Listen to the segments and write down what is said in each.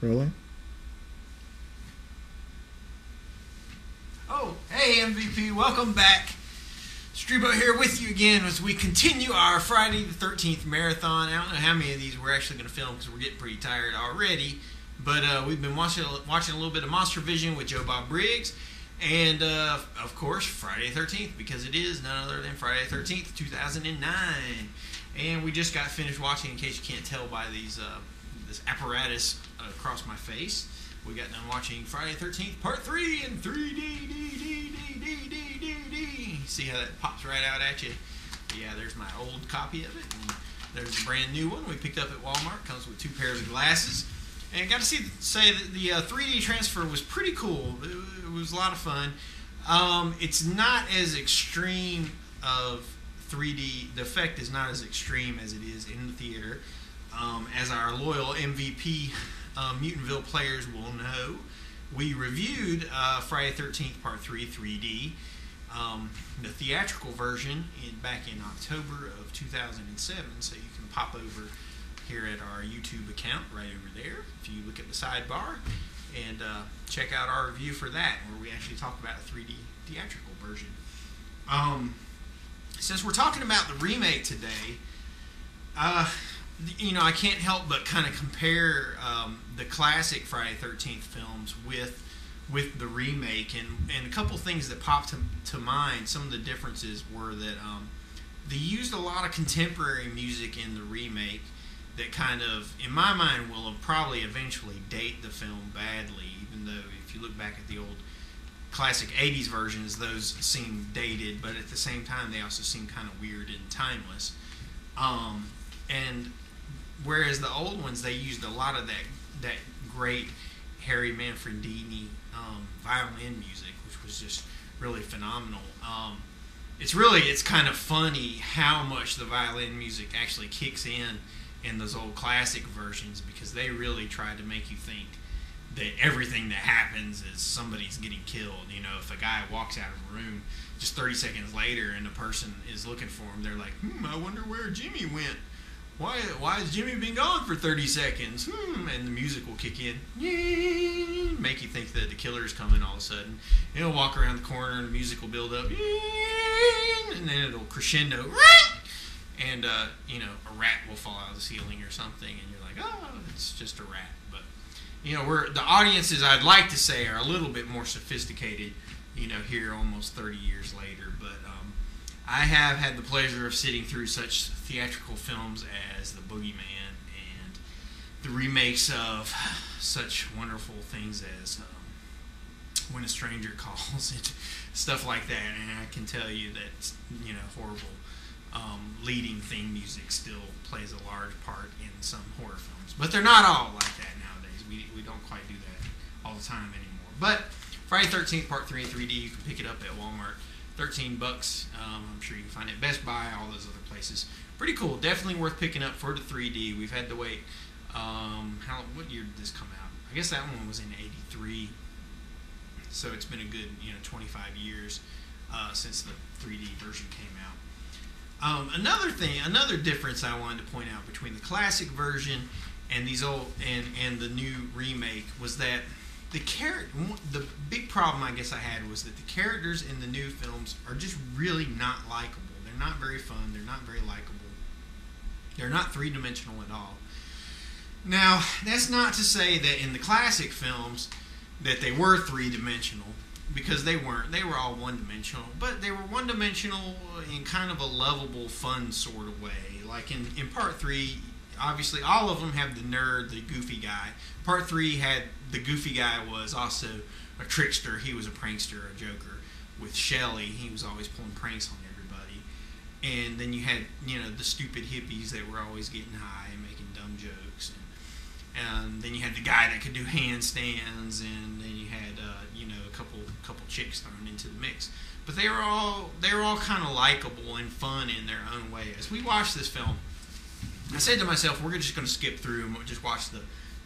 Rolling. Oh, hey MVP, welcome back. Streebo here with you again as we continue our Friday the 13th marathon. I don't know how many of these we're actually going to film because we're getting pretty tired already. But we've been watching a little bit of Monster Vision with Joe Bob Briggs. And, of course, Friday the 13th, because it is none other than Friday the 13th, 2009. And we just got finished watching, in case you can't tell by these this apparatus across my face. We got done watching Friday the 13th, Part 3 in 3D. See how that pops right out at you? Yeah, there's my old copy of it. And there's a brand new one we picked up at Walmart. Comes with 2 pairs of glasses. And got to say that the 3D transfer was pretty cool. It was a lot of fun. It's not as extreme of 3D. The effect is not as extreme as it is in the theater. As our loyal MVP Mutantville Players will know, we reviewed Friday the 13th Part 3 3D, the theatrical version back in October of 2007, so you can pop over here at our YouTube account right over there if you look at the sidebar and check out our review for that, where we actually talk about a 3D theatrical version. Since we're talking about the remake today, I can't help but kind of compare the classic Friday the 13th films with the remake, and a couple things that popped to mind. Some of the differences were that they used a lot of contemporary music in the remake that kind of, in my mind, will probably eventually date the film badly, even though if you look back at the old classic 80s versions, those seem dated, but at the same time they also seem kind of weird and timeless. And whereas the old ones, they used a lot of that great Harry Manfredini violin music, which was just really phenomenal. It's kind of funny how much the violin music actually kicks in those old classic versions, because they really tried to make you think that everything that happens is somebody's getting killed. You know, if a guy walks out of a room just 30 seconds later and the person is looking for him, they're like, I wonder where Jimmy went. Why has Jimmy been gone for 30 seconds? And the music will kick in, make you think that the killer's coming all of a sudden. It'll walk around the corner and the music will build up, and then it'll crescendo, and a rat will fall out of the ceiling or something, and you're like, oh, it's just a rat. But the audiences, I'd like to say, are a little bit more sophisticated, here almost 30 years later. But I have had the pleasure of sitting through such theatrical films as The Boogeyman and the remakes of such wonderful things as When a Stranger Calls, and stuff like that. And I can tell you that horrible leading theme music still plays a large part in some horror films, but they're not all like that nowadays. We don't quite do that all the time anymore. But Friday the 13th Part 3 in 3D, you can pick it up at Walmart. $13. I'm sure you can find it at Best Buy, all those other places. Pretty cool. Definitely worth picking up for the 3D. We've had to wait. What year did this come out? I guess that one was in '83. So it's been a good 25 years since the 3D version came out. Another difference I wanted to point out between the classic version and these old and the new remake was that the big problem I guess I had was that the characters in the new films are just really not likable. They're not very fun. They're not very likable. They're not three-dimensional at all. Now, that's not to say that in the classic films that they were three-dimensional, because they weren't. They were all one-dimensional, but they were one-dimensional in kind of a lovable, fun sort of way. Like in Part 3, obviously all of them have the nerd, the goofy guy. Part 3 had the goofy guy was also a trickster. He was a prankster, a joker. With Shelley, he was always pulling pranks on everybody. And then you had, the stupid hippies that were always getting high and making dumb jokes. And then you had the guy that could do handstands, and then you had, a couple chicks thrown into the mix. But they were all kind of likable and fun in their own way. As we watched this film, I said to myself, we're just going to skip through and we'll just watch the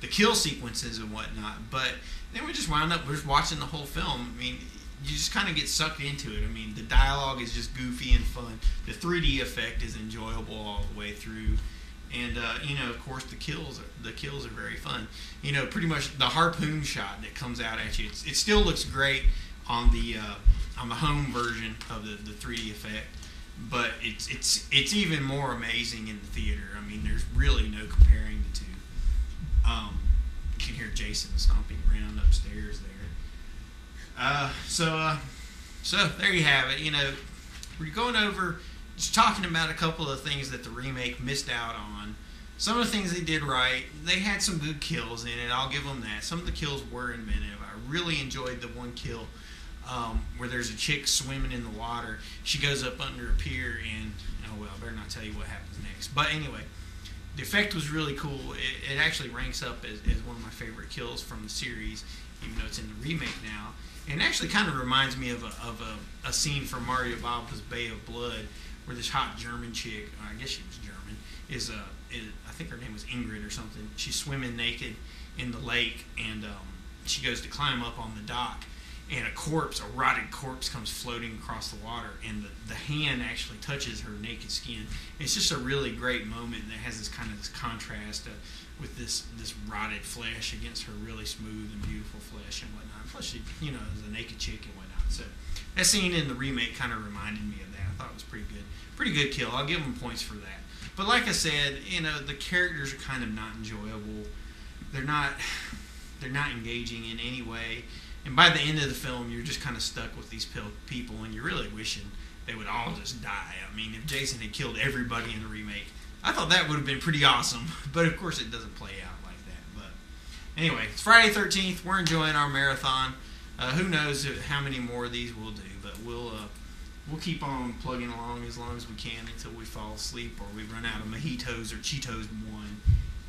kill sequences and whatnot. But then we just wound up just watching the whole film. I mean, you just kind of get sucked into it. I mean, the dialogue is just goofy and fun. The 3D effect is enjoyable all the way through. And of course, the kills are very fun. Pretty much the harpoon shot that comes out at you. It still looks great on the home version of the 3D effect, but it's even more amazing in the theater. I mean, there's really no comparing the two. You can hear Jason stomping around upstairs there. So there you have it. We're going over, just talking about a couple of things that the remake missed out on. Some of the things they did right, they had some good kills in it. I'll give them that. Some of the kills were inventive. I really enjoyed the one kill where there's a chick swimming in the water. She goes up under a pier, and I better not tell you what happens next. But anyway, the effect was really cool. It actually ranks up as one of my favorite kills from the series, even though it's in the remake now. And it actually kind of reminds me of a scene from Mario Bava's Bay of Blood, where this hot German chick, or I guess she was German, I think her name was Ingrid or something. She's swimming naked in the lake, and she goes to climb up on the dock, and a rotted corpse comes floating across the water, and the hand actually touches her naked skin. It's just a really great moment, and it has this contrast with this rotted flesh against her really smooth and beautiful flesh and whatnot. Plus, she is a naked chick and whatnot. So that scene in the remake kind of reminded me of that. I thought it was pretty good kill. I'll give them points for that. But like I said, the characters are kind of not enjoyable. They're not engaging in any way. And by the end of the film, you're just kind of stuck with these people, and you're really wishing they would all just die. I mean, if Jason had killed everybody in the remake, I thought that would have been pretty awesome. But of course, it doesn't play out like that. But anyway, it's Friday 13th. We're enjoying our marathon. Who knows how many more of these we'll do, but we'll keep on plugging along as long as we can until we fall asleep or we run out of mojitos or Cheetos one,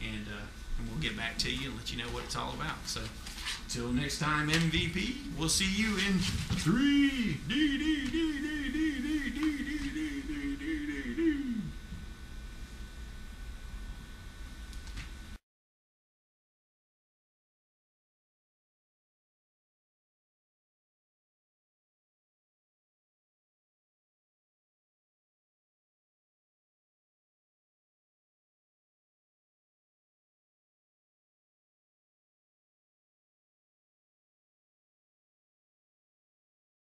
and we'll get back to you and let you know what it's all about. So, till next time, MVP. We'll see you in 3.